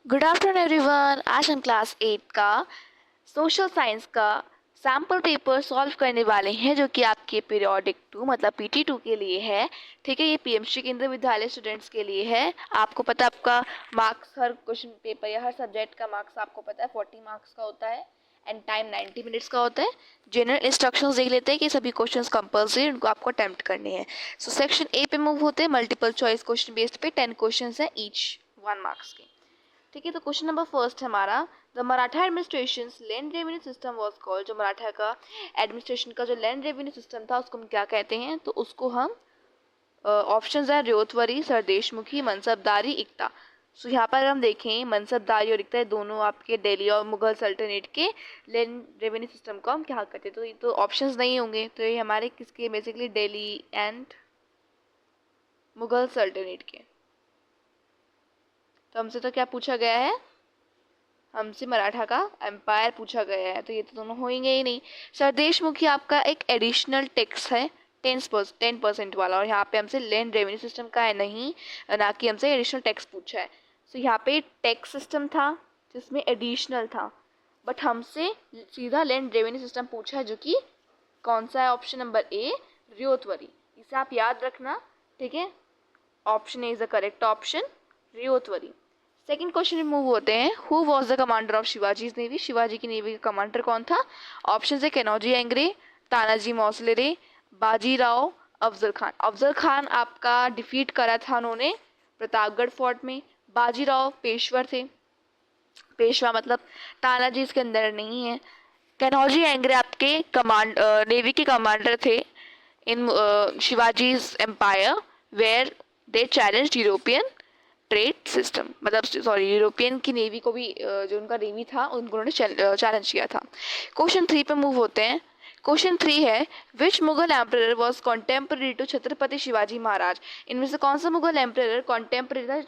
Good afternoon everyone. आज हम class 8 का सोशल साइंस का सैम्पल पेपर सॉल्व करने वाले हैं, जो कि आपके पीरियोडिक 2 मतलब PT2 के लिए है। ठीक है, ये पीएमश्री केंद्रीय विद्यालय स्टूडेंट्स के लिए है। आपको पता है आपका मार्क्स हर क्वेश्चन पेपर या हर सब्जेक्ट का मार्क्स आपको पता है 40 मार्क्स का होता है एंड टाइम 90 मिनट्स का होता है। जनरल इंस्ट्रक्शंस देख लेते हैं कि सभी क्वेश्चंस कंपल्सरी उनको आपको अटेम्प्ट करने हैं। सो सेक्शन ए पे मूव होते हैं। मल्टीपल चॉइस क्वेश्चन बेस्ड पे 10 क्वेश्चंस हैं, ईच 1 मार्क्स के। ठीक है, तो क्वेश्चन नंबर फर्स्ट हमारा, the Maratha administration land revenue system was called. जो मराठा का एडमिनिस्ट्रेशन का जो लैंड रेवेन्यू सिस्टम था उसको हम क्या कहते हैं? तो उसको हम ऑप्शंस है रयोतवरी, सरदेशमुखी, मनसबदारी, इक्ता। सो यहाँ पर हम देखें मनसबदारी और इक्ता दोनों आपके दिल्ली और मुगल सल्तनत के लैंड रेवेन्यू सिस्टम को हम क्या कहते हैं? तो ये तो ऑप्शंस नहीं होंगे, तो ये हमारे किसके बेसिकली दिल्ली एंड मुगल सल्तनत के। तो हमसे तो क्या पूछा गया है? हमसे मराठा का एम्पायर पूछा गया है, तो ये तो दोनों होंगे ही नहीं। सरदेशमुखी आपका एक एडिशनल टैक्स है 10% वाला, और यहाँ पे हमसे लैंड रेवेन्यू सिस्टम का है नहीं, ना कि हमसे एडिशनल टैक्स पूछा है। तो यहाँ पे टैक्स सिस्टम था जिसमें एडिशनल था, बट हमसे सीधा लैंड रेवेन्यू सिस्टम पूछा है, जो कि कौन सा है? Option number A, Ryotwari. इसे आप याद रखना। ठीक है, option A is the correct option, Ryotwari. Second question में मूव होते हैं। Who was the commander of Shivaji navy? Shivaji की नेवी का कमांडर कौन था? ऑप्शन है कनौजी एंग्रे, तानाजी मौसलेरे, बाजीराव, अफजल खान। अफजल खान आपका डिफीट करा था उन्होंने प्रतापगढ़ फोर्ट में। बाजीराव पेशवर थे, पेशवा मतलब तानाजी इसके अंदर नहीं है। कनौजी एंग्रे आपके नेवी के कमांडर थे in Shivaji's empire, where they challenged European trade system, मतलब सॉरी यूरोपियन की नेवी को भी जो उनका नेवी था उनको उन्होंने चैलेंज किया था। क्वेश्चन 3 पे मूव होते हैं। क्वेश्चन 3 है, which Mughal emperor was contemporary to Chhatrapati Shivaji Maharaj? इनमें से कौन सा मुगल एम्परर कॉन्टेम्पररी था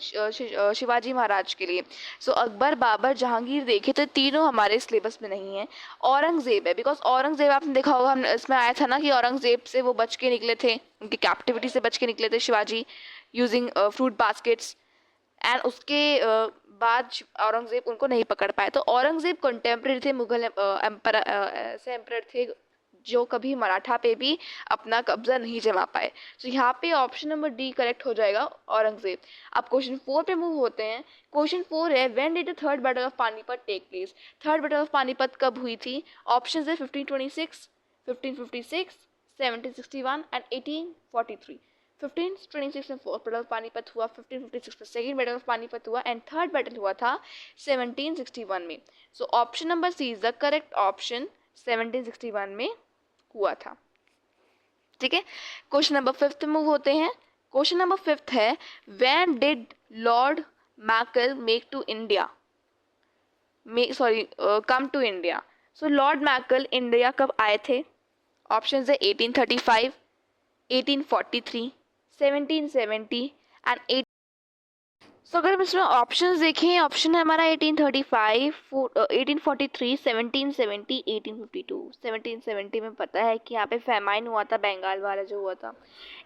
शिवाजी महाराज के लिए? सो अकबर, बाबर, जहांगीर देखे तो तीनों हमारे सिलेबस में नहीं है। औरंगजेब है, बिकॉज औरंगजेब आपने देखा होगा, हम इसमें आया था ना कि औरंगजेब से वो बच के निकले थे, उनकी कैप्टिविटी से बच के निकले थे Shivaji using fruit baskets, and उसके बाद औरंगजेब उनको नहीं पकड़ पाए। तो औरंगजेब कंटेम्प्रेरी थे, मुगल एम्पर ऐसे एम्पर थे जो कभी मराठा पे भी अपना कब्जा नहीं जमा पाए। तो यहाँ पे ऑप्शन नंबर डी करेक्ट हो जाएगा, औरंगजेब। अब क्वेश्चन 4 पे मूव होते हैं। क्वेश्चन 4 है, when did the third battle of Panipat take place? Third battle of Panipat कब हुई थी? ऑप्शन है 1526, 1556, 1761 एंड 1843। 1526 में फोर्थ बैटल ऑफ पानीपत हुआ, 1556 में सेकेंड बैटल ऑफ पानीपत हुआ एंड थर्ड बैटल हुआ था 1761 में। So option number C is the correct option, 1761 में हुआ था। ठीक है, क्वेश्चन नंबर 5 मूव होते हैं। क्वेश्चन नंबर 5 है, when did lord Macaulay make to India come to India? So lord Macaulay India कब आए थे? ऑप्शन है 1835, 1843, 1770 एंड 8। सो अगर हम इसमें ऑप्शंस देखें, ऑप्शन है हमारा 1835, 1843, 1770, 1852। 1770 में पता है कि यहाँ पे फेमाइन हुआ था, बंगाल वाला जो हुआ था।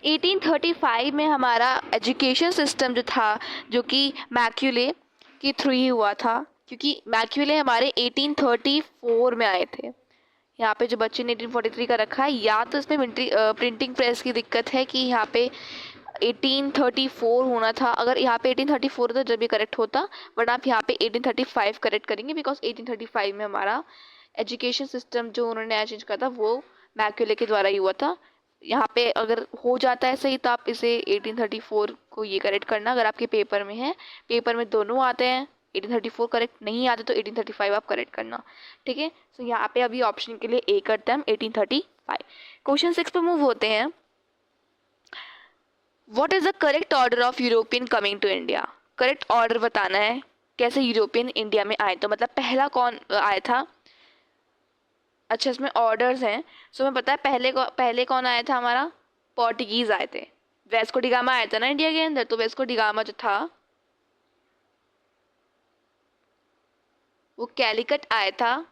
1835 में हमारा एजुकेशन सिस्टम जो था, जो कि मैक्यूले के थ्रू ही हुआ था, क्योंकि मैक्यूले हमारे 1834 में आए थे। यहाँ पे जो बच्चे ने 1843 का रखा है, या तो इसमें प्रिंटिंग प्रेस की दिक्कत है कि यहाँ पे 1834 होना था। अगर यहाँ पे 1834 होता जब ये करेक्ट होता, बट आप यहाँ पे 1835 करेक्ट करेंगे, बिकॉज 1835 में हमारा एजुकेशन सिस्टम जो उन्होंने नया चेंज करा था वो मैक्यूले के द्वारा ही हुआ था। यहाँ पे अगर हो जाता है सही तो आप इसे 1834 को ये करेक्ट करना, अगर आपके पेपर में है। पेपर में दोनों आते हैं, 1834 करेक्ट नहीं आते तो 1835 आप करेक्ट करना। ठीक है, सो यहाँ पे अभी ऑप्शन के लिए ए करते हैं हम, 1835। क्वेश्चन 6 पे मूव होते हैं। What is the correct order of European coming to India? Correct order बताना है कैसे यूरोपियन इंडिया में आए, तो मतलब पहला कौन आया था? अच्छा, इसमें ऑर्डर्स हैं। सो हमें पता है पहले कौन आया था हमारा? पोर्टुगीज आए थे। वेस्को डिगामा आया था ना इंडिया के अंदर, तो वेस्को डिगामा जो था वो कैलिकट आया था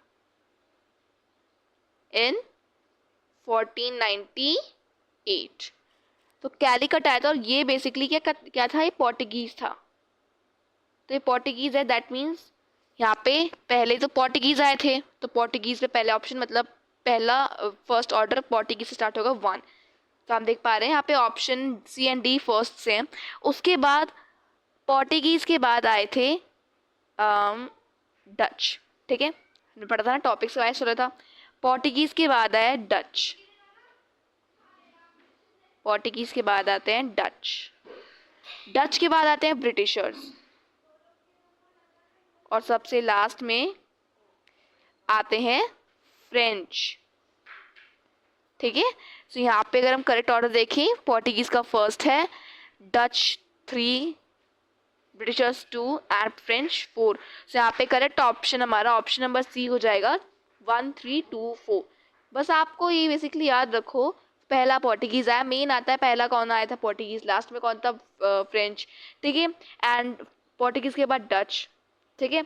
इन 1498। तो कैलिकट आया था, और ये बेसिकली क्या था? ये पोर्टुगीज था। तो ये पोर्टुगीज़ है, दैट मीन्स यहाँ पे पहले तो पोर्टुगीज़ आए थे, तो पोर्टुगीज़ में पहले ऑप्शन मतलब पहला फर्स्ट ऑर्डर पोर्टुगीज़ से स्टार्ट होगा 1। तो हम देख पा रहे हैं यहाँ पे option C and D first से हैं। उसके बाद पोर्टुगीज़ के बाद आए थे डच, ठीक है, हमने पढ़ा था ना, टॉपिक से वाइज हो रहा था। पोर्टुगीज़ के बाद आया डच, पोर्टुगीज़ के बाद आते हैं डच, डच के बाद आते हैं ब्रिटिशर्स, और सबसे लास्ट में आते हैं फ्रेंच, ठीक है। तो यहाँ पे अगर हम करेक्ट ऑर्डर देखें, पोर्टुगीज़ का फर्स्ट है, डच 3, ब्रिटिशर्स 2 एंड फ्रेंच 4। तो यहाँ पे करेक्ट ऑप्शन हमारा ऑप्शन नंबर सी हो जाएगा 1 3 2 4। बस आपको ये बेसिकली याद रखो, पहला पोर्टुगीज़ आया, मेन आता है पहला कौन आया था पोर्टुगीज़, लास्ट में कौन था फ्रेंच, ठीक है, एंड पोर्टुगीज़ के बाद डच, ठीक है।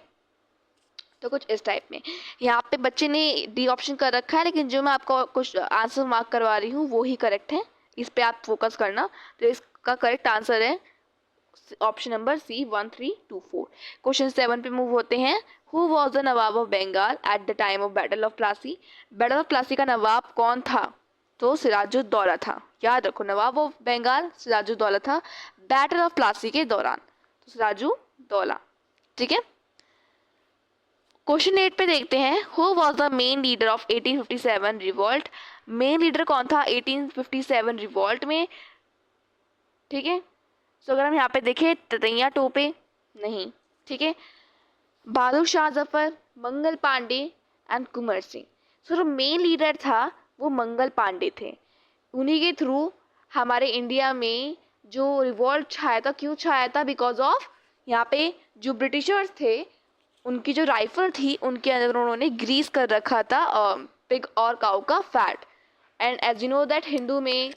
तो कुछ इस टाइप में यहाँ पे बच्चे ने डी ऑप्शन कर रखा है, लेकिन जो मैं आपको कुछ आंसर मार्क करवा रही हूँ वो ही करेक्ट है, इस पे आप फोकस करना। तो इसका करेक्ट आंसर है ऑप्शन नंबर सी 1 3 2 4। क्वेश्चन 7 पे मूव होते हैं। Who was the nawab of Bengal at the time of battle of Plassey. Battle of Plassey का नवाब कौन था? तो सिराजुद्दौला था। याद रखो, नवाब ऑफ बंगाल सिराजुद्दौला था बैटल ऑफ प्लासी के दौरान, तो सिराजुद्दौला, ठीक है। क्वेश्चन 8 पे देखते हैं, who was the main leader of 1857 revolt. Main leader कौन था 1857 रिवॉल्ट में, ठीक है। तो अगर हम यहाँ पे देखें, ततैया टोपे नहीं, ठीक है, बहादुर शाह जफर, मंगल पांडे एंड कुंवर सिंह। सो जो मेन लीडर था वो मंगल पांडे थे, उन्हीं के थ्रू हमारे इंडिया में जो रिवॉल्ट छाया था, क्यों छाया था, बिकॉज ऑफ यहाँ पे जो ब्रिटिशर्स थे उनकी जो राइफल थी उनके अंदर उन्होंने ग्रीस कर रखा था पिग और काऊ का fat, and as you know that Hindu में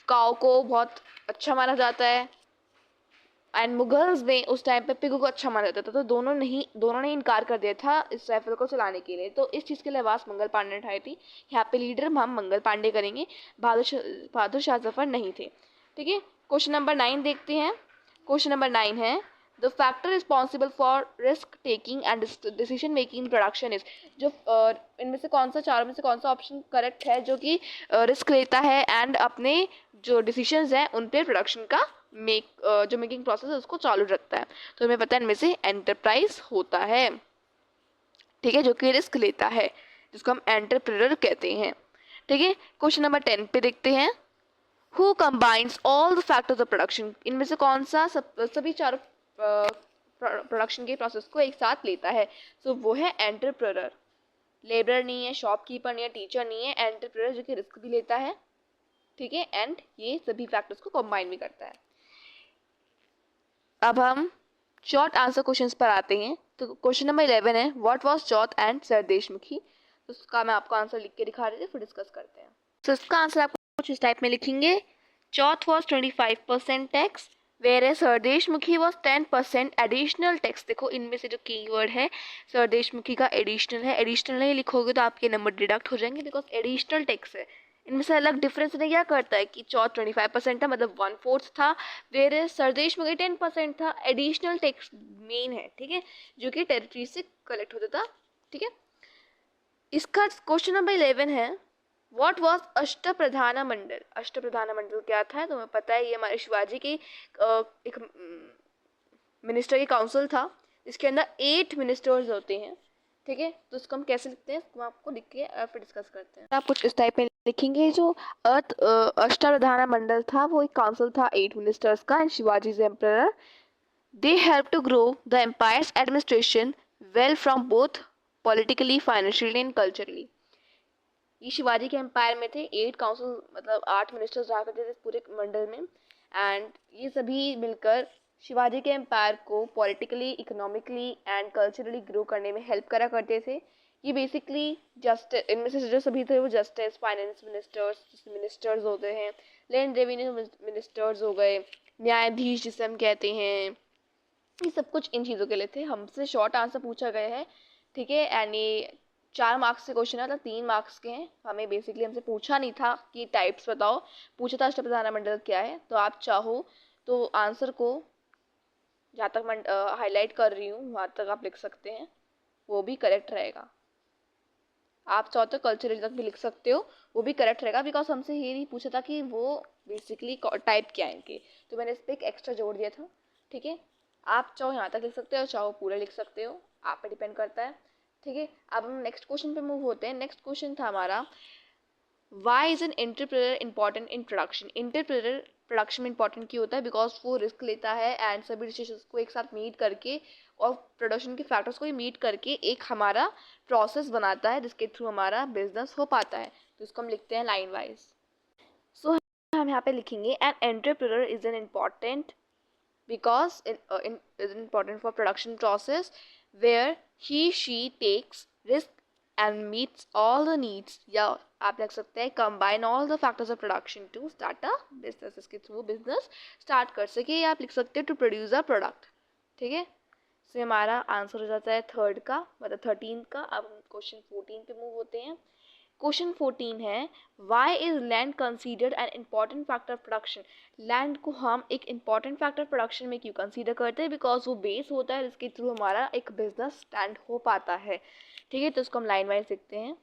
काऊ को बहुत अच्छा माना जाता है, एंड मुगल्स में उस टाइम पे पिग को अच्छा माना जाता था, तो दोनों ने इनकार कर दिया था इस राइफल को चलाने के लिए। तो इस चीज़ के लिए आवाज़ मंगल पांडे ने उठाई थी। यहाँ पे लीडर हम मंगल पांडे करेंगे, बहादुर शाह जफर नहीं थे, ठीक है। क्वेश्चन नंबर 9 देखते हैं। क्वेश्चन नंबर 9 है, the factor responsible for risk taking and decision making production is. जो इनमें से कौन सा, चारों में से कौन सा ऑप्शन करेक्ट है जो कि रिस्क लेता है एंड अपने जो डिसीजंस हैं उन पे प्रोडक्शन का जो मेकिंग प्रोसेस है उसको चालू रखता है। तो हमें पता है इनमें से एंटरप्राइज होता है, ठीक है, जो कि रिस्क लेता है, जिसको हम एंटरप्रेन्योर कहते हैं, ठीक है। क्वेश्चन नंबर 10 पे देखते हैं, who combines all the factors of production. इनमें से कौन सा सभी चारों प्रोडक्शन के प्रोसेस को एक साथ लेता है। सो वो है एंटरप्रेन्योर। लेबरर नहीं है, शॉपकीपर नहीं है, टीचर नहीं है, एंटरप्रेन्योर जो कि रिस्क भी लेता है, ठीक है, एंड ये सभी फैक्टर्स को कंबाइन भी करता है। अब हम शॉर्ट आंसर क्वेश्चंस पर आते हैं। तो क्वेश्चन नंबर 11 है, what was Chauth and sardeshmukhi. तो उसका मैं आपको आंसर लिख के दिखा रही थी, फिर डिस्कस करते हैं। तो इसका आंसर आप कुछ इस टाइप में लिखेंगे, chauth was 25% tax, where sardeshmukhi was 10% additional tax. देखो इनमें से जो कीवर्ड है सरदेशमुखी का एडिशनल है, एडिशनल नहीं लिखोगे तो आपके नंबर डिडक्ट हो जाएंगे बिकॉज एडिशनल टैक्स है। इनमें से अलग डिफरेंस ने क्या करता है कि चौथ 25% था, मतलब 1/4 था, वेयर सरदेशमुखी 10% था, एडिशनल टैक्स मेन है, ठीक है, जो कि टेरिटरी से कलेक्ट होता था, ठीक है। इसका क्वेश्चन नंबर 11 है, व्हाट वॉज अष्टप्रधान मंडल। अष्टप्रधान मंडल क्या था? तुम्हें पता है, ये हमारे शिवाजी की एक मिनिस्टर की काउंसिल था, इसके अंदर 8 मिनिस्टर्स होते हैं, ठीक है। तो इसको हम कैसे लिखते हैं, हम आपको लिख के फिर डिस्कस करते हैं। आप कुछ इस टाइप में लिखेंगे, जो अष्टप्रधान मंडल था वो एक काउंसिल था 8 मिनिस्टर्स का, and Shivaji is emperor. They help to grow the empire's administration well from both politically, financially and culturally. ये शिवाजी के एम्पायर में थे, 8 काउंसिल मतलब 8 मिनिस्टर्स रहा करते थे पूरे मंडल में, एंड ये सभी मिलकर शिवाजी के एम्पायर को politically, economically and culturally grow करने में हेल्प करा करते थे। ये बेसिकली जस्टिस, इनमें से जो सभी थे वो जस्टिस, फाइनेंस मिनिस्टर्स होते हैं, लैंड रेवेन्यू मिनिस्टर्स हो गए, न्यायाधीश जिसे हम कहते हैं, ये सब कुछ इन चीज़ों के लिए थे। हमसे शॉर्ट आंसर पूछा गया है, ठीक है, एंड ये 4 मार्क्स के क्वेश्चन है, तो 3 मार्क्स के हैं। हमें बेसिकली हमसे पूछा नहीं था कि टाइप्स बताओ, पूछा था अष्टप्रधान मंडल क्या है। तो आप चाहो तो आंसर को जहाँ तक मैं हाईलाइट कर रही हूँ वहाँ तक आप लिख सकते हैं, वो भी करेक्ट रहेगा। आप चाहो तो कल्चरल तक भी लिख सकते हो, वो भी करेक्ट रहेगा, बिकॉज हमसे ये नहीं पूछा था कि वो बेसिकली टाइप क्या है इनके, तो मैंने इस पर एक एक्स्ट्रा जोड़ दिया था। ठीक है, आप चाहो यहाँ तक लिख सकते हो, चाहो पूरा लिख सकते हो, आप पे डिपेंड करता है। ठीक है, अब हम नेक्स्ट क्वेश्चन पे मूव होते हैं। नेक्स्ट क्वेश्चन था हमारा, why is an entrepreneur important in production. Entrepreneur production में इंपॉर्टेंट क्यों होता है, बिकॉज वो रिस्क लेता है एंड सभी डिसीजंस को एक साथ मीट करके और प्रोडक्शन के फैक्टर्स को भी मीट करके एक हमारा प्रोसेस बनाता है जिसके थ्रू हमारा बिजनेस हो पाता है। तो इसको हम लिखते हैं लाइन वाइज। सो हम यहाँ पे लिखेंगे an entrepreneur is an important because it is important for production process where he she takes risk and meets all the needs, या आप लिख सकते हैं combine all the factors of production to start a business, इसके through business start कर सके, या आप लिख सकते हैं टू प्रोड्यूस अ प्रोडक्ट। ठीक है, तो हमारा आंसर हो जाता है थर्ड का, मतलब 13 का। अब हम क्वेश्चन 14 पे मूव होते हैं। क्वेश्चन 14 है, why is land considered an important factor production. Land को हम एक इम्पॉर्टेंट फैक्टर प्रोडक्शन में क्यों कंसीडर करते हैं, बिकॉज वो बेस होता है जिसके थ्रू हमारा एक बिजनेस स्टैंड हो पाता है। ठीक है, तो इसको हम लाइन वाइज लिखते हैं।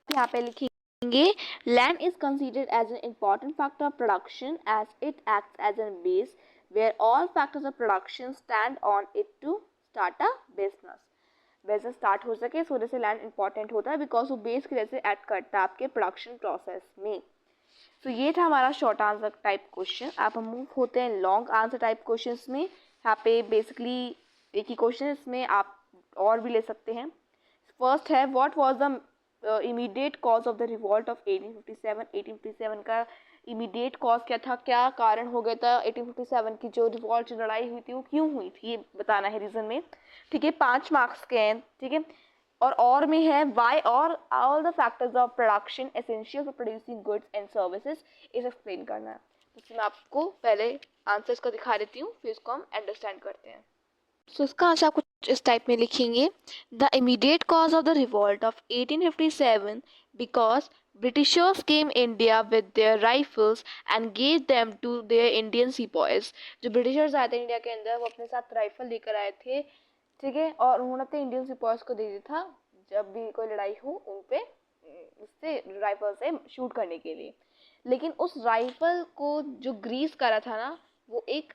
यहाँ पे लिखेंगे land is considered as an important factor of production as it acts as a base where all factors of production stand on it to start a business. Business start हो सके, इस वजह से लैंड इंपॉर्टेंट होता है, because वो base की वजह से ऐड करता है आपके प्रोडक्शन प्रोसेस में। तो ये था हमारा शॉर्ट आंसर टाइप क्वेश्चन। अब हम मूव होते हैं लॉन्ग आंसर टाइप क्वेश्चन में। यहाँ पे बेसिकली एक ही क्वेश्चन है, इसमें आप और भी ले सकते हैं। फर्स्ट है, what was the immediate cause of the revolt of 1857। 1857 का इमीडिएट कॉज क्या था, क्या कारण हो गया था 1857 की जो रिवॉल्ट, जो लड़ाई हुई थी वो क्यों हुई थी, ये बताना है रीजन में। ठीक है, 5 मार्क्स के हैं। ठीक है, और में है वाई और all the factors of production essential for producing goods and services, इसे एक्सप्लेन करना है। तो मैं आपको पहले आंसर्स को दिखा देती हूँ, फिर इसको हम अंडरस्टैंड करते हैं। सो इसका आंसर आप कुछ इस टाइप में लिखेंगे, the immediate cause of the revolt of 1857 because Britishers came India with their rifles and gave them to their Indian sepoys। जो ब्रिटिशर्स आए थे इंडिया के अंदर, वो अपने साथ राइफल लेकर आए थे। ठीक है, और उन्होंने अपने इंडियन सिपाहीज को दे दिया था, जब भी कोई लड़ाई हो उन पे उससे राइफल से शूट करने के लिए। लेकिन उस राइफल को जो ग्रीस करा था ना, वो एक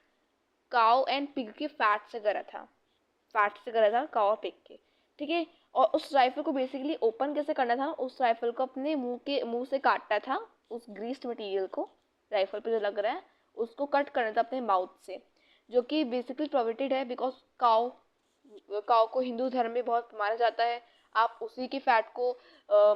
काउ एंड पिग के फैट से करा था, काउ और पिग के। ठीक है, और उस राइफल को बेसिकली ओपन कैसे करना था, उस राइफल को अपने मुंह से काटना था, उस ग्रीस्ड मटेरियल को राइफल पे जो लग रहा है उसको कट करना था अपने माउथ से, जो कि बेसिकली प्रोहिबिटेड है, बिकॉज काउ को हिंदू धर्म में बहुत माना जाता है। आप उसी के फैट को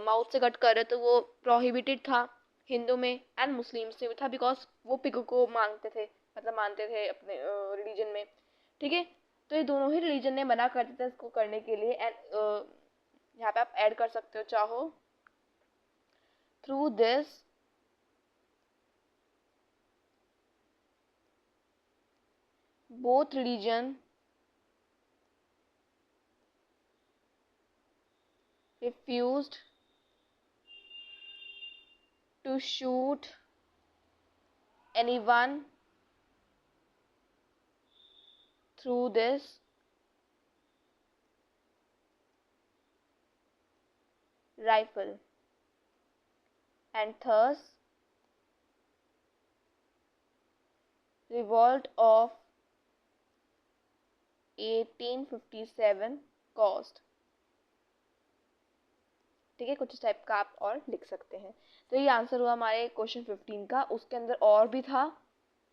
माउथ से कट कर रहे, तो वो प्रोहिबिटेड था हिंदू में एंड मुस्लिम्स में भी था, बिकॉज वो पिग को मांगते थे, मतलब मानते थे अपने रिलीजन में। ठीक है, तो ये दोनों ही रिलीजन ने मना कर दिया था इसको करने के लिए। एंड यहाँ पे आप ऐड कर सकते हो चाहो, through this both religion refused to shoot anyone through this rifle, and thus revolt of 1857 caused। ठीक है, कुछ इस टाइप का आप और लिख सकते हैं। तो ये आंसर हुआ हमारे क्वेश्चन 15 का। उसके अंदर और भी था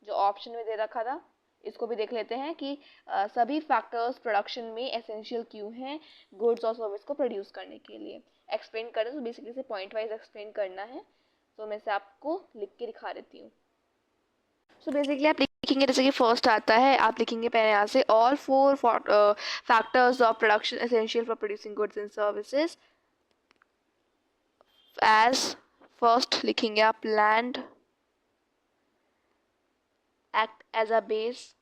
जो ऑप्शन में दे रखा था, इसको भी देख लेते हैं कि सभी फैक्टर्स प्रोडक्शन में एसेंशियल क्यों हैं गुड्स और सर्विस को प्रोड्यूस करने के लिए। एक्सप्लेन करें तो बेसिकली से पॉइंट वाइज एक्सप्लेन करना है, तो मैं से आपको लिख के दिखा देती हूँ। सो बेसिकली आप लिखेंगे, जैसे कि फर्स्ट आता है, आप लिखेंगे पहले यहाँ से all 4 factors of production essential for producing goods and services. As first लिखेंगे आप land act as a base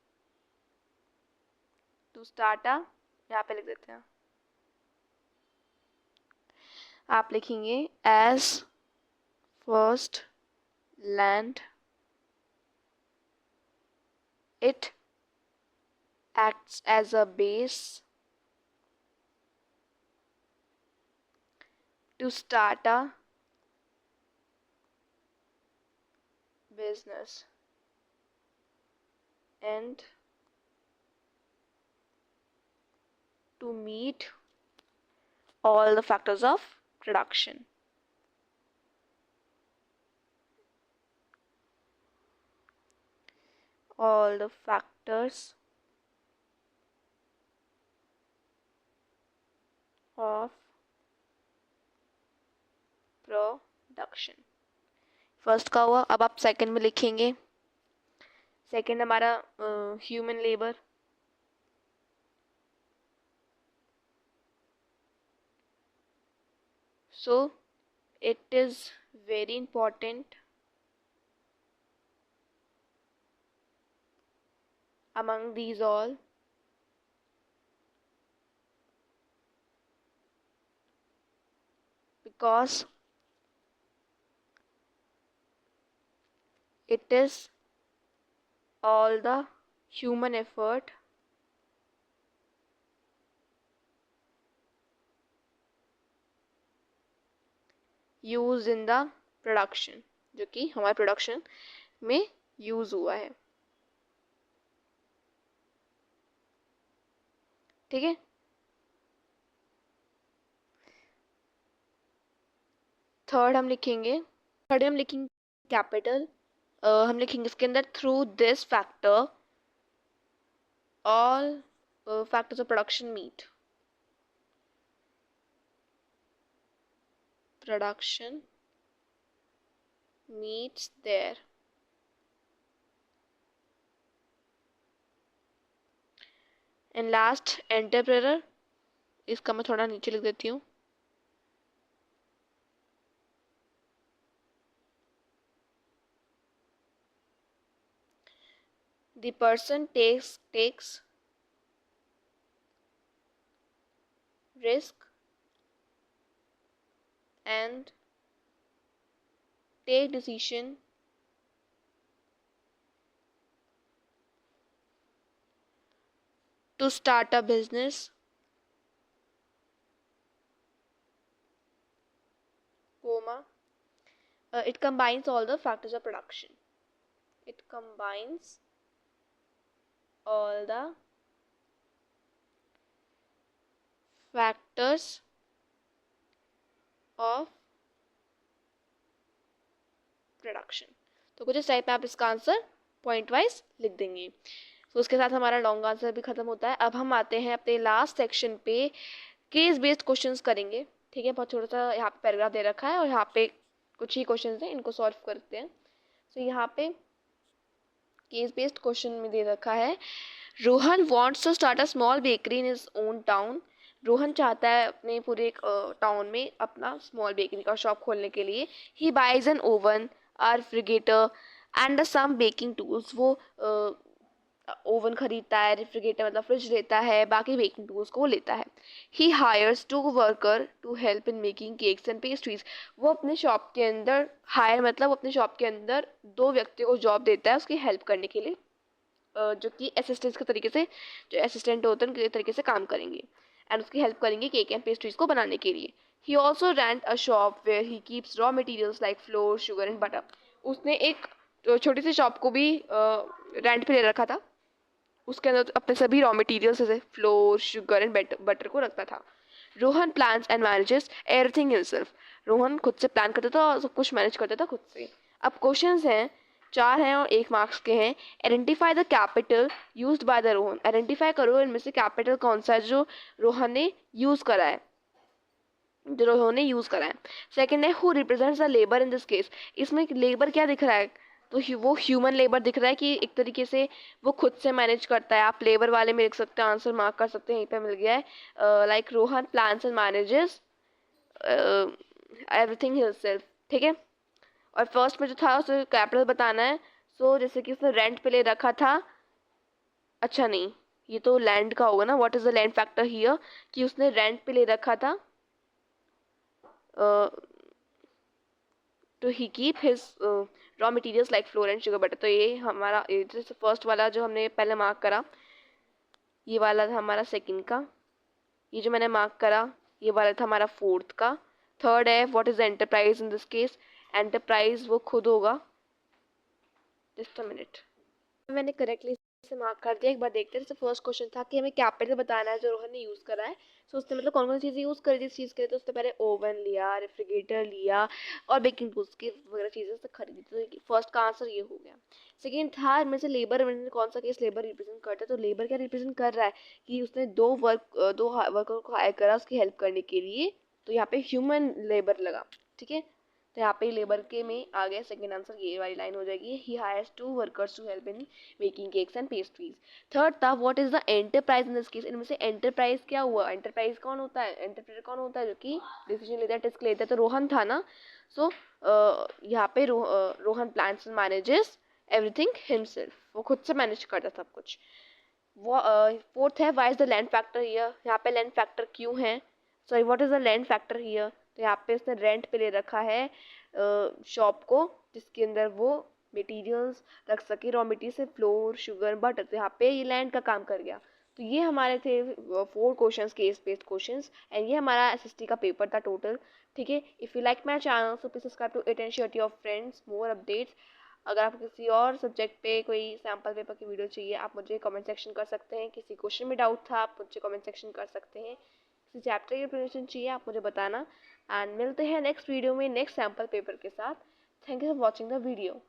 to start a, यहाँ पे लिख देते हैं, आप लिखेंगे as first land it acts as a base to start a business and to meet all the factors of production. All the factors of production. First का हुआ. अब आप सेकंड में लिखेंगे. सेकंड हमारा human labour. So it is very important among these all because it is all the human effort used in the production, जो कि हमारे प्रोडक्शन में यूज हुआ है. ठीक है. थर्ड हम लिखेंगे कैपिटल. हम लिखेंगे इसके अंदर through this factor all factors of production meet. Production meets there. And last entrepreneur. इसका मैं थोड़ा नीचे लिख देती हूँ. The person takes risk and take decision to start a business, it combines all the factors of production. It combines all the factors of production. तो कुछ इस टाइप में आप इसका आंसर पॉइंट वाइज लिख देंगे. तो उसके साथ हमारा लॉन्ग आंसर भी खत्म होता है. अब हम आते हैं अपने लास्ट सेक्शन पे. केस बेस्ड क्वेश्चंस करेंगे. ठीक है. बहुत छोटा सा यहाँ पे पैराग्राफ दे रखा है और यहाँ पे कुछ ही क्वेश्चंस हैं, इनको सॉल्व करते हैं. तो यहाँ पे केस बेस्ड क्वेश्चन में दे रखा है, Rohan wants to start a small bakery in his own town. Rohan चाहता है अपने पूरे टाउन में अपना स्मॉल बेकरी का शॉप खोलने के लिए. He buys an oven, refrigerator and some baking tools. वो ओवन खरीदता है, रेफ्रिजरेटर मतलब फ्रिज लेता है, बाकी बेकिंग टूल्स को वो लेता है. He hires 2 worker to help in making cakes and pastries. वो अपने शॉप के अंदर हायर मतलब अपने शॉप के अंदर 2 व्यक्तियों को जॉब देता है उसकी हेल्प करने के लिए, जो कि असिस्टेंट्स के तरीके से, जो असिस्टेंट होते हैं उनके तरीके से काम करेंगे एंड उसकी हेल्प करेंगे केक एंड पेस्ट्रीज को बनाने के लिए. He also rent a shop where he keeps raw materials like flour, sugar and butter. उसने एक छोटी सी शॉप को भी रेंट पे ले रखा था. उसके अंदर अपने सभी रॉ मटेरियल्स जैसे फ्लोर, शुगर एंड बटर को रखता था. Rohan plans and manages everything himself. Rohan खुद से प्लान करता था और सब कुछ मैनेज करता था खुद से. अब क्वेश्चंस हैं, 4 हैं और 1 मार्क्स के हैं. Identify the capital used by the Rohan. Identify करो इनमें से कैपिटल कौन सा है जो रोहन ने यूज़ करा है, जो रोहन ने यूज़ करा है. सेकेंड है, who represents the labour in this case. इसमें लेबर क्या दिख रहा है, तो वो ह्यूमन लेबर दिख रहा है कि एक तरीके से वो खुद से मैनेज करता है. आप लेबर वाले में लिख सकते हैं, आंसर मार्क कर सकते हैं, यहीं पे मिल गया है. Like Rohan plans and manages everything himself. ठीक है. और फर्स्ट में जो था उसे कैपिटल बताना है. सो जैसे कि उसने रेंट पे ले रखा था. अच्छा नहीं, ये तो लैंड का होगा ना. What is the land factor here, कि उसने रेंट पे ले रखा था to he keep his raw materials like flour and sugar butter. तो ये हमारा फर्स्ट वाला जो हमने पहले मार्क करा ये वाला था हमारा सेकंड का, ये जो मैंने मार्क करा ये वाला था हमारा फोर्थ का। थर्ड है what is the enterprise in this case, enterprise वो खुद होगा। जस्ट अ मिनट, मैंने करेक्टली से मार्क कर दिया। एक बार देखते हैं। जैसे फर्स्ट क्वेश्चन था कि हमें कैपिटल बताना है जो रोहन ने यूज़ करा है। सो उसने मतलब कौन कौन सी चीज़ें यूज़ करी थी इस चीज़ के लिए, तो उसने पहले ओवन लिया, रेफ्रिजरेटर लिया और बेकिंग टूल्स की वगैरह चीज़ें उसने खरीदी। तो फर्स्ट का आंसर ये हो गया। सेकेंड था में से लेबर में कौन सा केस लेबर रिप्रेजेंट करता है, तो लेबर क्या रिप्रेजेंट कर रहा है कि उसने दो वर्कर को हायर करा उसकी हेल्प करने के लिए, तो यहाँ पे ह्यूमन लेबर लगा। ठीक है, तो यहाँ पे लेबर के में आ गया सेकंड आंसर, ये वाली लाइन हो जाएगी। He hires 2 workers to help in making cakes and pastries. Third था what is the enterprise in this case, इनमें से एंटरप्राइज क्या हुआ, एंटरप्राइज कौन होता है, एंटरप्रेन्योर कौन होता है जो कि डिसीजन लेता है, टिस्क लेता है, तो रोहन था ना। सो यहाँ पे Rohan plans and manages everything himself, वो खुद से मैनेज करता सब कुछ। वो फोर्थ है why is the land factor here, यहाँ पे लैंड फैक्टर क्यों है, sorry what is the land factor here, तो यहाँ पे उसने रेंट पे ले रखा है शॉप को जिसके अंदर वो मटेरियल्स रख सके, रॉ मटेरियल से फ्लोर शुगर बटर, तो यहाँ पे ये लैंड का काम कर गया। तो ये हमारे थे 4 questions, case based questions, and ये हमारा एसएसटी का पेपर था टोटल। ठीक है, if you like my channel so please subscribe to it and share to your friends more updates. अगर आपको किसी और सब्जेक्ट पे कोई सैम्पल पेपर की वीडियो चाहिए आप मुझे कमेंट सेक्शन कर सकते हैं, किसी क्वेश्चन में डाउट था आप मुझे कमेंट सेक्शन कर सकते हैं, किसी चैप्टर की प्रेजेंटेशन चाहिए आप मुझे बताना। एंड मिलते हैं नेक्स्ट वीडियो में नेक्स्ट सैम्पल पेपर के साथ। Thank you for watching the video.